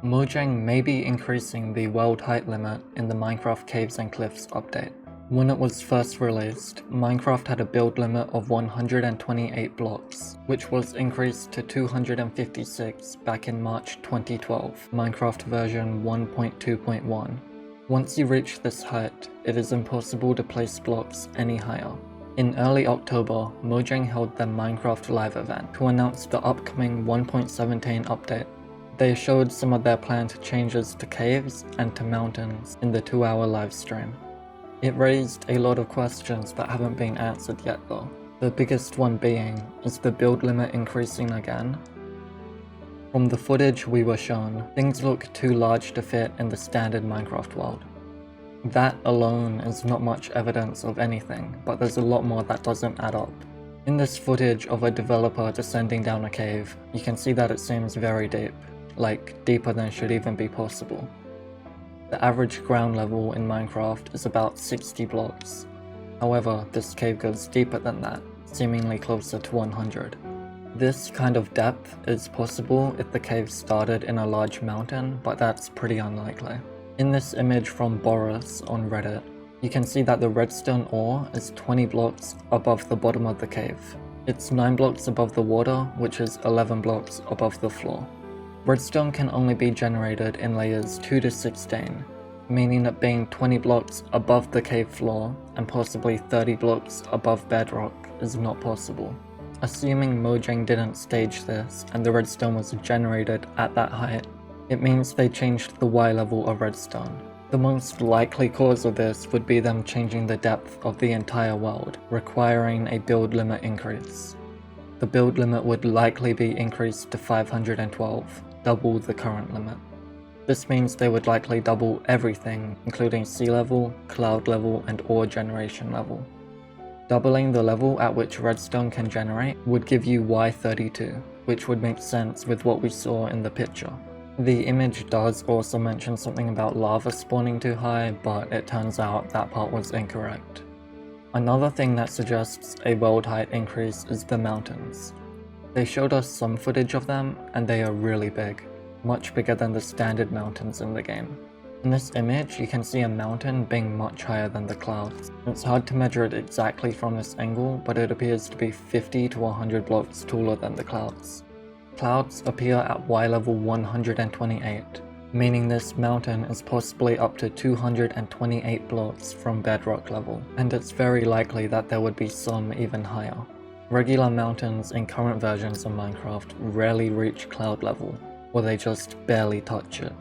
Mojang may be increasing the world height limit in the Minecraft Caves and Cliffs update. When it was first released, Minecraft had a build limit of 128 blocks, which was increased to 256 back in March 2012, Minecraft version 1.2.1. Once you reach this height, it is impossible to place blocks any higher. In early October, Mojang held their Minecraft Live event to announce the upcoming 1.17 update. They showed some of their planned changes to caves and to mountains in the 2-hour live stream. It raised a lot of questions that haven't been answered yet though. The biggest one being, is the build limit increasing again? From the footage we were shown, things look too large to fit in the standard Minecraft world. That alone is not much evidence of anything, but there's a lot more that doesn't add up. In this footage of a developer descending down a cave, you can see that it seems very deep, like deeper than should even be possible. The average ground level in Minecraft is about 60 blocks. However, this cave goes deeper than that, seemingly closer to 100. This kind of depth is possible if the cave started in a large mountain, but that's pretty unlikely. In this image from Boris on Reddit, you can see that the redstone ore is 20 blocks above the bottom of the cave. It's 9 blocks above the water, which is 11 blocks above the floor. Redstone can only be generated in layers 2 to 16, meaning that being 20 blocks above the cave floor and possibly 30 blocks above bedrock is not possible. Assuming Mojang didn't stage this and the redstone was generated at that height, it means they changed the Y level of redstone. The most likely cause of this would be them changing the depth of the entire world, requiring a build limit increase. The build limit would likely be increased to 512, double the current limit. This means they would likely double everything, including sea level, cloud level, and ore generation level. Doubling the level at which redstone can generate would give you Y32, which would make sense with what we saw in the picture. The image does also mention something about lava spawning too high, but it turns out that part was incorrect. Another thing that suggests a world height increase is the mountains. They showed us some footage of them, and they are really big, much bigger than the standard mountains in the game. In this image, you can see a mountain being much higher than the clouds. It's hard to measure it exactly from this angle, but it appears to be 50 to 100 blocks taller than the clouds. Clouds appear at Y level 128, meaning this mountain is possibly up to 228 blocks from bedrock level, and it's very likely that there would be some even higher. Regular mountains in current versions of Minecraft rarely reach cloud level, or they just barely touch it.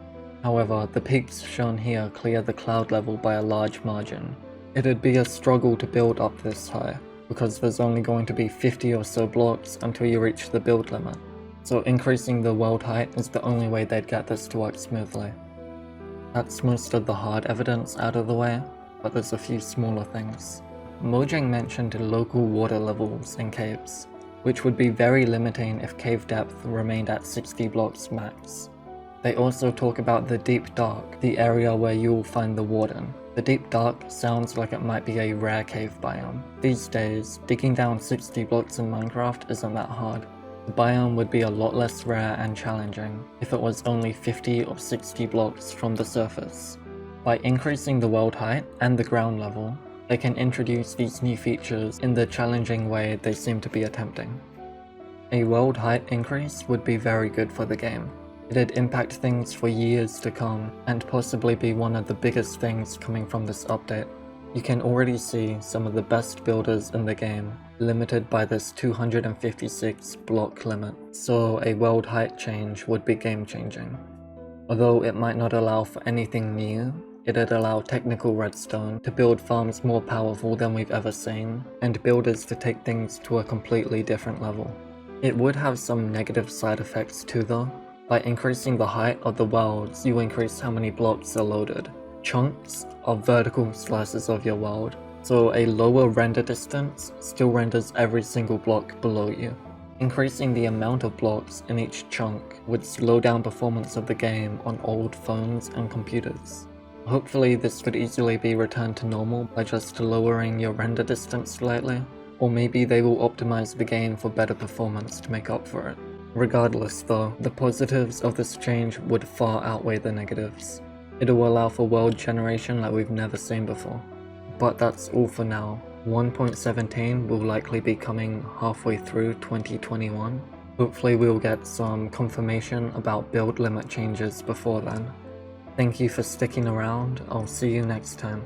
However, the peaks shown here clear the cloud level by a large margin. It'd be a struggle to build up this high, because there's only going to be 50 or so blocks until you reach the build limit. So increasing the world height is the only way they'd get this to work smoothly. That's most of the hard evidence out of the way, but there's a few smaller things. Mojang mentioned local water levels in caves, which would be very limiting if cave depth remained at 60 blocks max. They also talk about the deep dark, the area where you will find the warden. The deep dark sounds like it might be a rare cave biome. These days, digging down 60 blocks in Minecraft isn't that hard. The biome would be a lot less rare and challenging if it was only 50 or 60 blocks from the surface. By increasing the world height and the ground level, they can introduce these new features in the challenging way they seem to be attempting. A world height increase would be very good for the game. It'd impact things for years to come, and possibly be one of the biggest things coming from this update. You can already see some of the best builders in the game limited by this 256 block limit, so a world height change would be game changing. Although it might not allow for anything new, it'd allow technical redstone to build farms more powerful than we've ever seen, and builders to take things to a completely different level. It would have some negative side effects too though. By increasing the height of the worlds, you increase how many blocks are loaded. Chunks are vertical slices of your world, so a lower render distance still renders every single block below you. Increasing the amount of blocks in each chunk would slow down performance of the game on old phones and computers. Hopefully this could easily be returned to normal by just lowering your render distance slightly, or maybe they will optimize the game for better performance to make up for it. Regardless though, the positives of this change would far outweigh the negatives. It will allow for world generation like we've never seen before. But that's all for now. 1.17 will likely be coming halfway through 2021. Hopefully we'll get some confirmation about build limit changes before then. Thank you for sticking around. I'll see you next time.